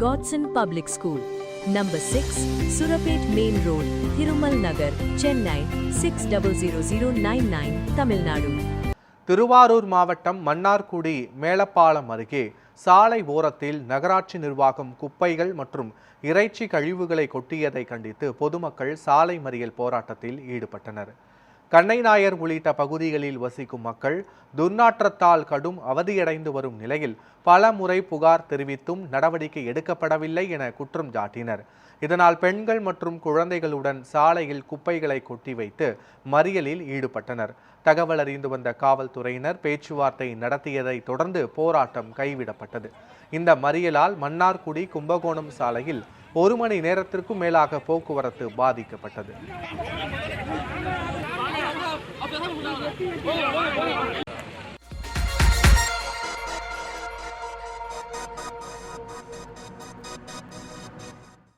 Godson Public School, Number 6, Surapet Main Road, Thirumal Nagar, Chennai 600099, Tamil Nadu. Thiruvarur மாவட்டம் மன்னார்குடி மேலப்பாலம் அருகே சாலை ஓரத்தில் நகராட்சி நிர்வாகம் குப்பைகள் மற்றும் இறைச்சி கழிவுகளை கொட்டியதை கண்டித்து பொதுமக்கள் சாலை மறியல் போராட்டத்தில் ஈடுபட்டனர். கண்ணைநாயர் உள்ளிட்ட பகுதிகளில் வசிக்கும் மக்கள் துர்நாற்றத்தால் கடும் அவதியடைந்து வரும் நிலையில் பல முறை புகார் தெரிவித்தும் நடவடிக்கை எடுக்கப்படவில்லை என குற்றம் சாட்டினர். இதனால் பெண்கள் மற்றும் குழந்தைகளுடன் சாலையில் குப்பைகளை கொட்டி வைத்து மறியலில் ஈடுபட்டனர். தகவல் அறிந்து வந்த காவல்துறையினர் பேச்சுவார்த்தை நடத்தியதை தொடர்ந்து போராட்டம் கைவிடப்பட்டது. இந்த மறியலால் மன்னார்குடி கும்பகோணம் சாலையில் 1 மணி நேரத்திற்கும் மேலாக போக்குவரத்து பாதிக்கப்பட்டது.